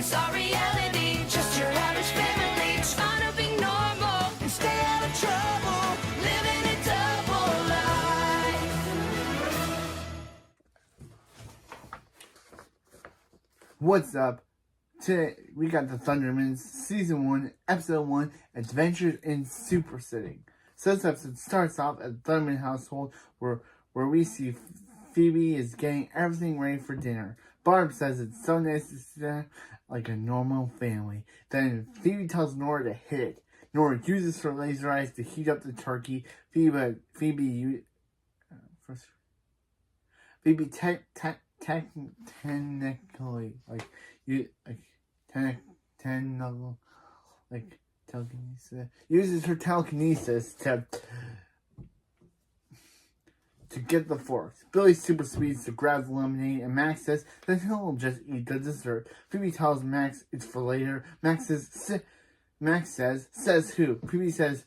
It's our reality, just your average family trying to be normal and stay out of trouble, living a double life. What's up? Today we got the Thundermans Season 1, Episode 1, Adventures in Super Sitting. So this episode starts off at the Thunderman household where we see Phoebe is getting everything ready for dinner. Barb says it's so nice to sit there like a normal family. Then Phoebe tells Nora to hit it. Nora uses her laser eyes to heat up the turkey. Phoebe telekinesis uses her telekinesis to get the forks. Billy super speeds to grab the lemonade, and Max says that he'll just eat the dessert. Phoebe tells Max it's for later. Max says who? Phoebe says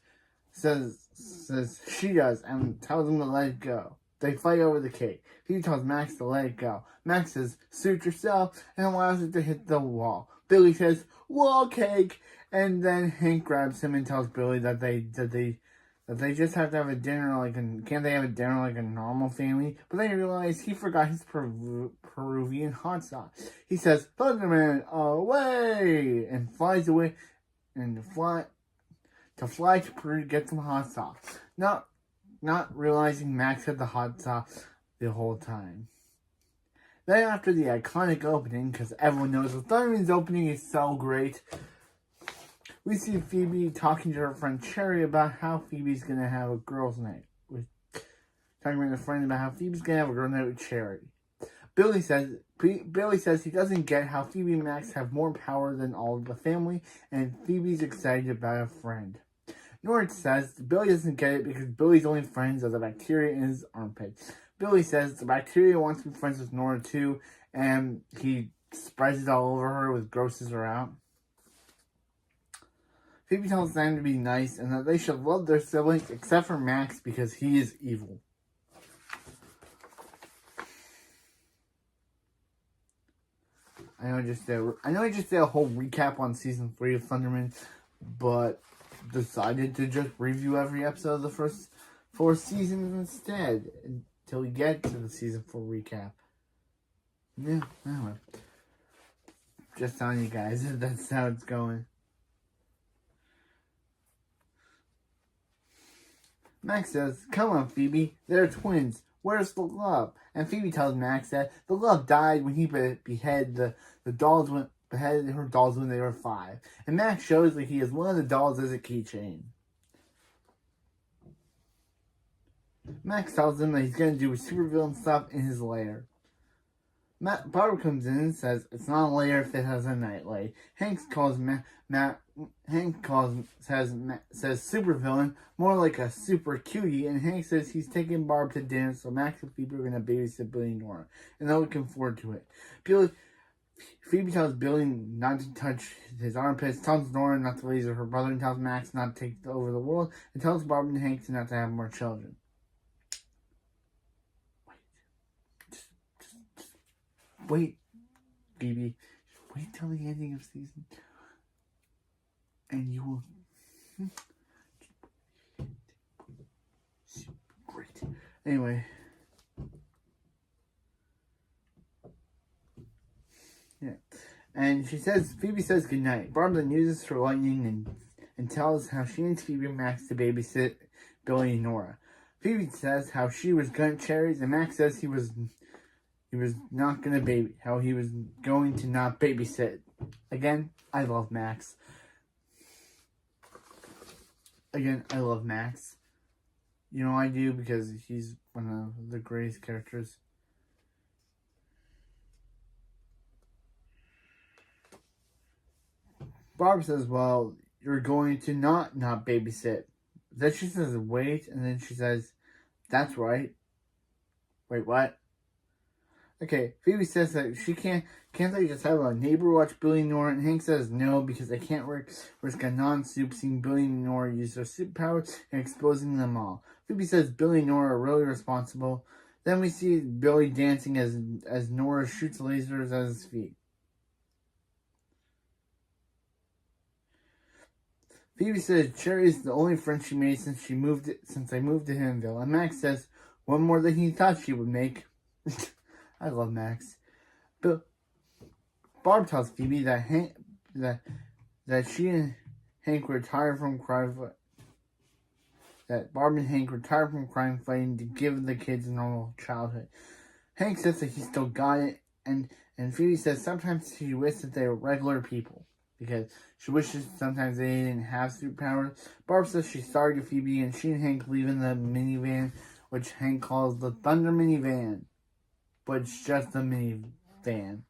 she does, and tells him to let it go. They fight over the cake. Phoebe tells Max to let it go. Max says, suit yourself, and allows it to hit the wall. Billy says, wall cake, and then Hank grabs him and tells Billy that they just have to have a dinner can't they have a dinner like a normal family? But then he realizes he forgot his Peruvian hot sauce. He says, Thunderman, away! And flies away, to Peru to get some hot sauce. Not realizing Max had the hot sauce the whole time. Then after the iconic opening, because everyone knows the Thunderman's opening is so great, we see Phoebe talking to her friend Cherry about how Phoebe's going to have a girls' night. Talking to her friend about how Phoebe's going to have a girls' night with Cherry. Billy says he doesn't get how Phoebe and Max have more power than all of the family, and Phoebe's excited about a friend. Nora says Billy doesn't get it because Billy's only friends are the bacteria in his armpit. Billy says the bacteria wants to be friends with Nora too, and he spreads it all over her, with grosses her out. Phoebe tells them to be nice and that they should love their siblings except for Max because he is evil. I know I just did a whole recap on Season 3 of Thunderman, but decided to just review every episode of the first 4 seasons instead until we get to the Season 4 recap. Yeah, anyway. Just telling you guys that's how it's going. Max says, come on, Phoebe, they're twins. Where's the love? And Phoebe tells Max that the love died when he beheaded her dolls when they were 5. And Max shows that he has one of the dolls as a keychain. Max tells him that he's going to do supervillain stuff in his lair. Barbara comes in and says it's not a lair if it has a nightlight. Hank says supervillain, more like a super cutie, and Hank says he's taking Barb to dinner, so Max and Phoebe are going to babysit Billy and Nora, and they're looking forward to it. Phoebe tells Billy not to touch his armpits, tells Nora not to laser her brother, and tells Max not to take over the world, and tells Barb and Hank not to have more children. Wait, Phoebe. Wait till the ending of season, and you will. Great. Anyway. Yeah. And Phoebe says goodnight. Barb then uses her lightning and tells how she needs Phoebe and Max to babysit Billy and Nora. Phoebe says how she was going to cherries, and Max says he was not going to he was going to not babysit. Again, I love Max. You know I do because he's one of the greatest characters. Barb says, well, you're going to not babysit. Then she says, wait, and then she says, that's right. Wait, what? Okay, Phoebe says that she can't they just have a neighbor watch Billy and Nora, and Hank says no because they can't risk a non-soup seeing Billy and Nora use their superpowers and exposing them all. Phoebe says Billy and Nora are really responsible. Then we see Billy dancing as Nora shoots lasers at his feet. Phoebe says Cherry is the only friend she made since I moved to Hiddenville. And Max says one more than he thought she would make. I love Max. But Barb tells Phoebe that she and Hank retired from crime. That Barb and Hank retired from crime fighting to give the kids a normal childhood. Hank says that he still got it, and Phoebe says sometimes she wishes that they were regular people, because she wishes sometimes they didn't have superpowers. Barb says she's sorry to Phoebe, and she and Hank leave in the minivan, which Hank calls the Thunder minivan, but it's just a minivan.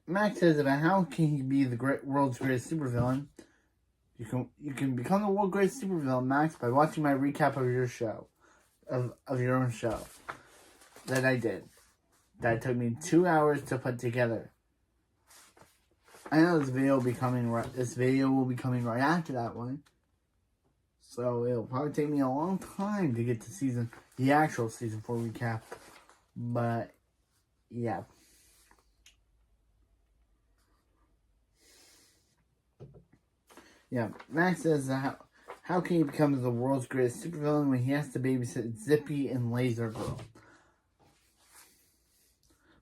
Max says about how can he be the world's greatest supervillain. You can become the world's greatest supervillain, Max, by watching my recap of your show, of your own show that I did. That took me 2 hours to put together. I know this video will be coming right after that one, so it'll probably take me a long time to get to the actual season 4 recap. But yeah. Yeah, Max says how can he become the world's greatest supervillain when he has to babysit Zippy and Laser Girl?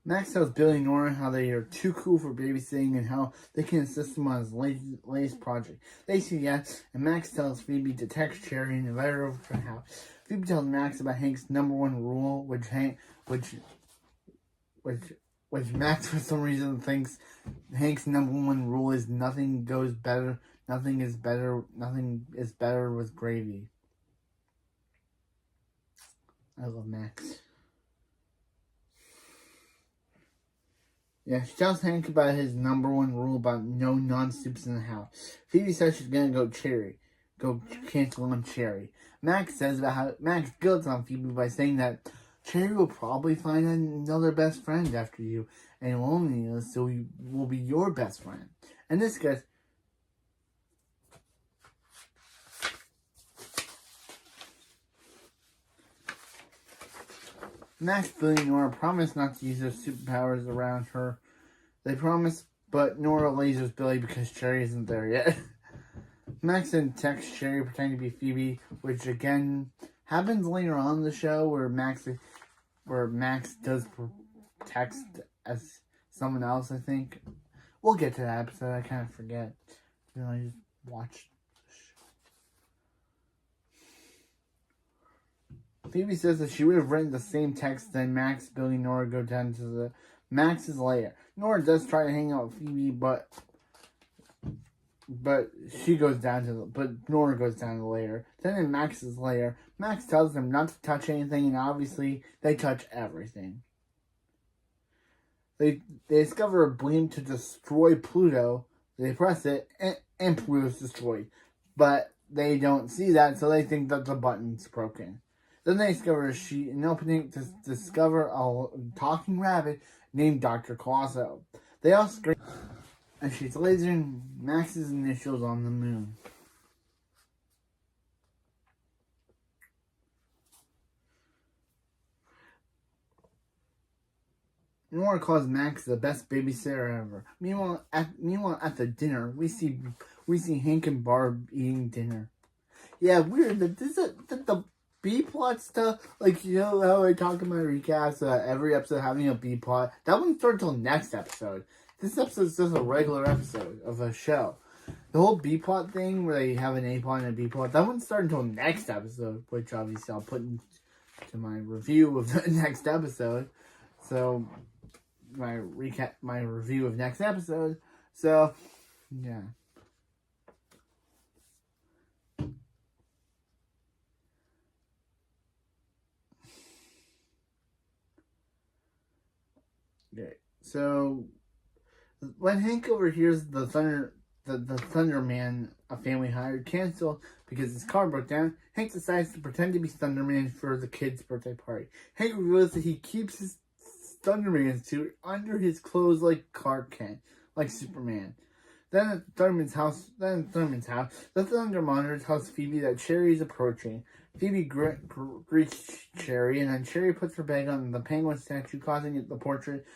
Max tells Billy and Nora how they are too cool for babysitting and how they can assist him on his latest project. They say yes, and Max tells Phoebe to text Cherry and invite her over to her house. Phoebe tells Max about Hank's #1 rule, which Max for some reason thinks Hank's #1 rule is nothing is better with gravy. I love Max. Yeah, she tells Hank about his #1 rule about no non-soups in the house. Phoebe says she's gonna go cancel on Cherry. Max says about how Max guilts on Phoebe by saying that Cherry will probably find another best friend after you, and loneliness, so he will be your best friend. And this guy's Max, Billy, and Nora promise not to use their superpowers around her. They promise, but Nora lasers Billy because Cherry isn't there yet. Max then texts Cherry pretending to be Phoebe, which again happens later on in the show where Max does text as someone else, I think. We'll get to that episode, I kind of forget. I just watched the show. Phoebe says that she would have written the same text, then Max, Billy, and Nora go down to Max's lair. Nora does try to hang out with Phoebe, but Nora goes down to the lair. Then in Max's lair, Max tells them not to touch anything, and obviously they touch everything. They discover a beam to destroy Pluto. They press it, and Pluto's destroyed. But they don't see that, so they think that the button's broken. Then they discover an opening to discover a talking rabbit named Dr. Colosso. They all scream, and she's lasering Max's initials on the moon. Nora calls Max the best babysitter ever. Meanwhile, at the dinner, we see Hank and Barb eating dinner. Yeah, weird. The B plot stuff, like, you know how I talk in my recaps, every episode having a B plot. That wouldn't start until next episode. This episode is just a regular episode of a show. The whole B plot thing, where they have an A plot and a B plot, that wouldn't start until next episode, which obviously I'll put into my review of the next episode. So, my review of next episode. So, yeah. Okay, so when Hank overhears the Thunderman a family hired cancel because his car broke down, Hank decides to pretend to be Thunderman for the kids' birthday party. Hank reveals that he keeps his Thunderman suit under his clothes like Clark Kent, like Superman. Then at Thunderman's house, the Thunder Monitor tells Phoebe that Cherry is approaching. Phoebe greets Cherry, and then Cherry puts her bag on the penguin statue, causing the portrait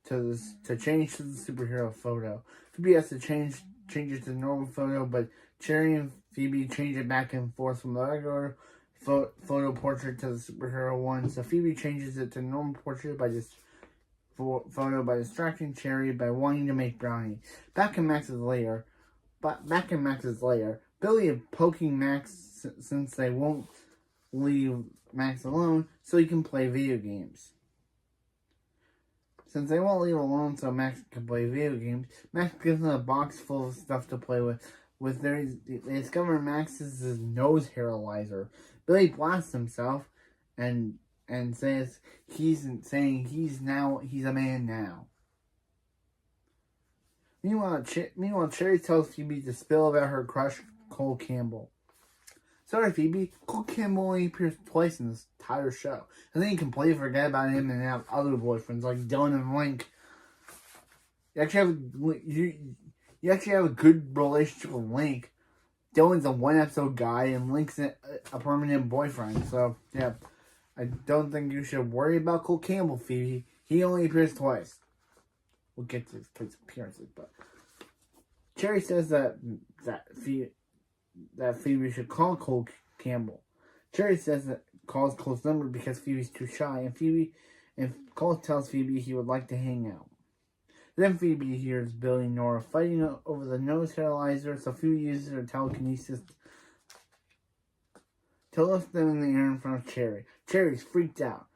to change to the superhero photo. Phoebe has to change it to normal photo, but Cherry and Phoebe change it back and forth from the regular photo portrait to the superhero one. So Phoebe changes it to normal portrait by just photo by distracting Cherry by wanting to make brownie. Back in Max's lair, Billy is poking Max since they won't leave Max alone so he can play video games. Since they won't leave alone so Max can play video games, Max gives them a box full of stuff to play with. They discover Max's nose hairlizer. Billy blasts himself and says he's a man now. Meanwhile, Cherry tells Phoebe to spill about her crush, Cole Campbell. Sorry, Phoebe. Cole Campbell only appears twice in this entire show. And then you completely forget about him and have other boyfriends like Dylan and Link. You actually have a good relationship with Link. Dylan's a one-episode guy and Link's a permanent boyfriend. So, yeah. I don't think you should worry about Cole Campbell, Phoebe. He only appears twice. We'll get to his appearances, but Cherry says that Phoebe should call Cole Campbell. Cherry says that calls Cole's number because Phoebe's too shy, and Cole tells Phoebe he would like to hang out. Then Phoebe hears Billy and Nora fighting over the nose hairlizer, so Phoebe uses her telekinesis to lift them in the air in front of Cherry. Cherry's freaked out.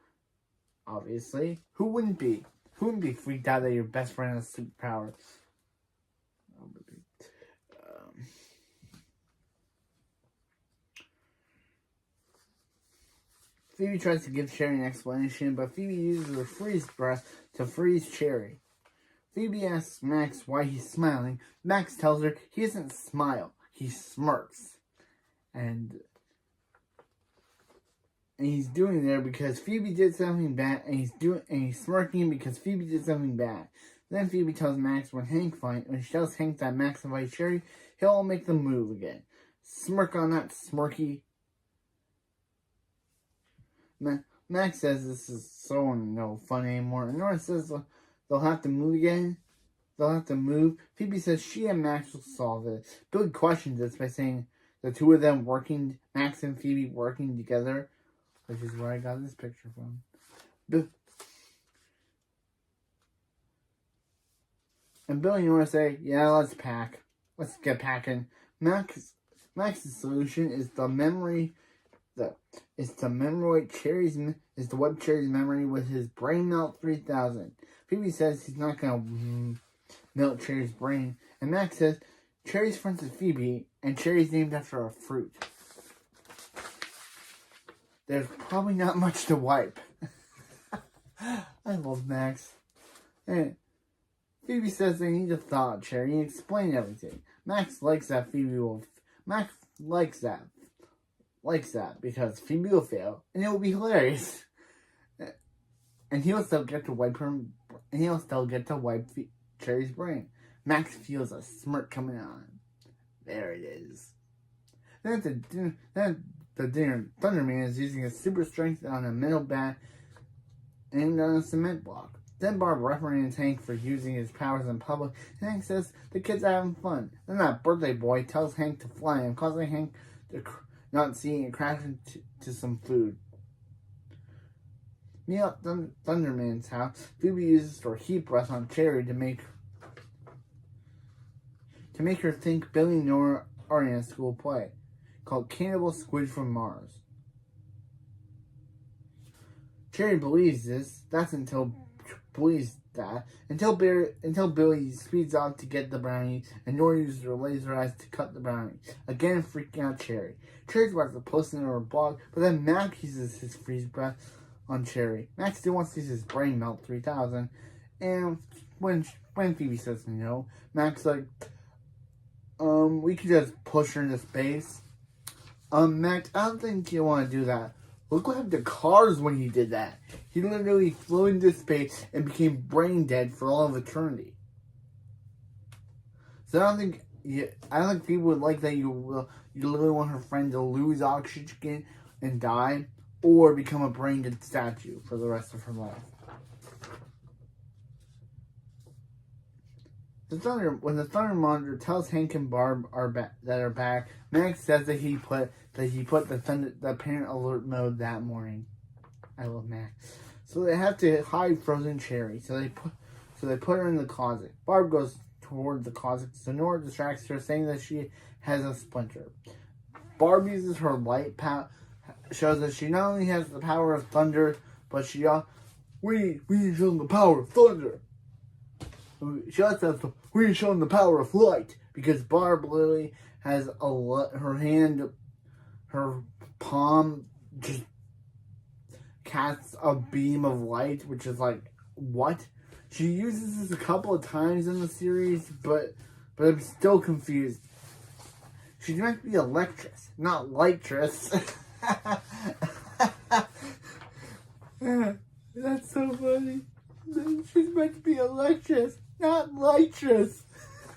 Obviously. Who wouldn't be? Who wouldn't be freaked out that your best friend has superpowers? Phoebe tries to give Cherry an explanation, but Phoebe uses her freeze breath to freeze Cherry. Phoebe asks Max why he's smiling. Max tells her he doesn't smile, he smirks. And he's doing there because Phoebe did something bad, and he's smirking because Phoebe did something bad. Then Phoebe tells Max when she tells Hank that Max invites Cherry, he'll make them move again. Smirk on that, Smirky. Max says this is so no fun anymore. And Nora says they'll have to move again. They'll have to move. Phoebe says she and Max will solve it. Billy questions this by saying the two of them working, Max and Phoebe working together, which is where I got this picture from. And Billy and Nora say, yeah, let's pack. Let's get packing. Max's solution is to wipe Cherry's memory with his brain melt 3000. Phoebe says he's not gonna melt Cherry's brain, and Max says Cherry's friends with Phoebe, and Cherry's named after a fruit. There's probably not much to wipe. I love Max. And Phoebe says they need to thaw Cherry and explain everything. Max likes that because Phoebe will fail and it will be hilarious. And he'll still get to wipe Cherry's brain. Max feels a smirk coming on. There it is. Then the dinner, Thunderman is using his super strength on a metal bat and on a cement block. Then Barb reprimands Hank for using his powers in public, and Hank says the kids are having fun. Then that birthday boy tells Hank to fly him, causing Hank to not see and crash into some food. Meanwhile, Thunderman's house, Phoebe uses her heat breath on Cherry to make her think Billy and Nora are in a school play called Cannibal Squid from Mars. Cherry believes this. Until Billy speeds off to get the brownie, and Nora uses her laser eyes to cut the brownie, again freaking out Cherry. Cherry's about to post it on her blog, but then Max uses his freeze breath on Cherry. Max still wants to use his brain melt 3000, and when Phoebe says no, Max like, we could just push her into space. Max, I don't think you want to do that. Look what happened to Cars when he did that. He literally flew into space and became brain dead for all of eternity. So I don't think people would like that you literally want her friend to lose oxygen and die, or become a brain dead statue for the rest of her life. when the Thunder Monitor tells Hank and Barb are back, Max says that he put the parent alert mode that morning. I love Max. So they have to hide Frozen Cherry. So they put her in the closet. Barb goes toward the closet. So Nora distracts her, saying that she has a splinter. Barb uses her light power, shows that she not only has the power of thunder, but we need to show them the power of thunder. She also says we need to show them the power of light, because Barb literally has her palm just casts a beam of light, which is like, what? She uses this a couple of times in the series, but I'm still confused. She's meant to be Electress, not Lightress. That's so funny. She's meant to be Electress, not Lightress.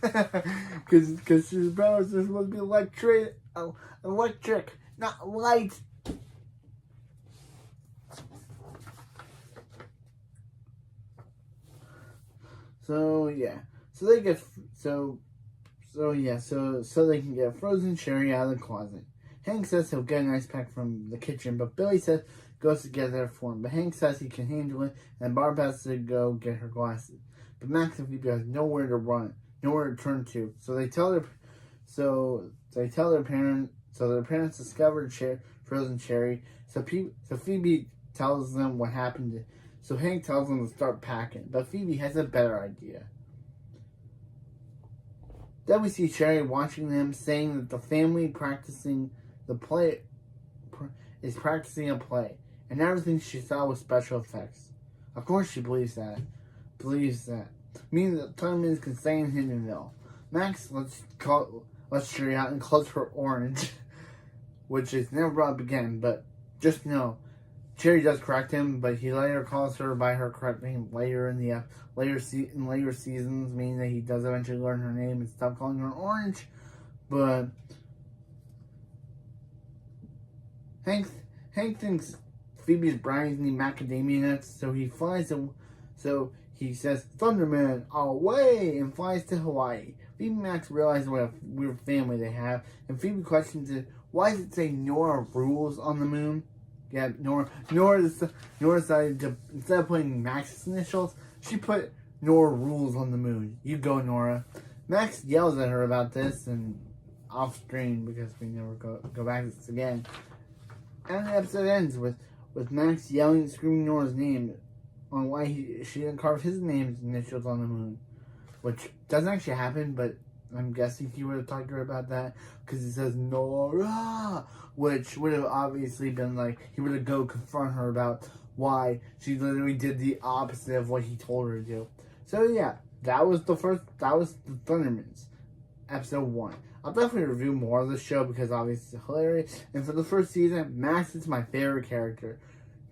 Because she's powers are supposed to be electric, not light. So yeah, so they can get Frozen Cherry out of the closet. Hank says he'll get an ice pack from the kitchen, but Billy says goes to get there for him. But Hank says he can handle it, and Barb has to go get her glasses. But Max and Phoebe have nowhere to run, nowhere to turn to. So they tell their parents. So their parents discovered Frozen Cherry. So Phoebe tells them what happened. So Hank tells them to start packing, but Phoebe has a better idea. Then we see Cherry watching them, saying that the family is practicing a play, and everything she saw was special effects. Of course she believes that. Meaning that Thundermans can stay in Hindenville. Max lets Cherry out and calls her Orange, which is never brought up again, but just know, Cherry does correct him, but he later calls her by her correct name later in later seasons, meaning that he does eventually learn her name and stop calling her Orange. But Hank thinks Phoebe's brownies need macadamia nuts, so he says, "Thunderman, away!" and flies to Hawaii. Phoebe and Max realize what a weird family they have, and Phoebe questions it, why does it say Nora rules on the moon? Yeah, Nora decided to, instead of putting Max's initials, she put Nora rules on the moon. You go, Nora. Max yells at her about this, and off screen, because we never go back to this again. And the episode ends with Max yelling and screaming Nora's name on why she didn't carve his name's initials on the moon. Which doesn't actually happen, but I'm guessing he would have talked to her about that, because he says Nora, which would have obviously been like, he would have go confront her about why she literally did the opposite of what he told her to do. So yeah, that was the Thundermans, episode 1. I'll definitely review more of the show because obviously it's hilarious. And for the first season, Max is my favorite character.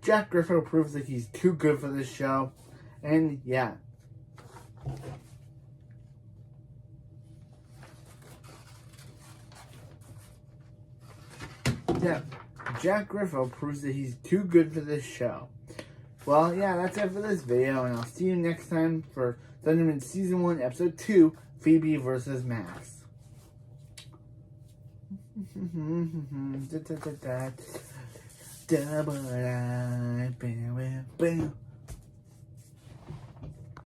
Jack Griffin proves that he's too good for this show. And yeah. Yeah, Jack Griffin proves that he's too good for this show. Well, yeah, that's it for this video, and I'll see you next time for Thunderman Season 1, Episode 2, Phoebe versus Max. Double I,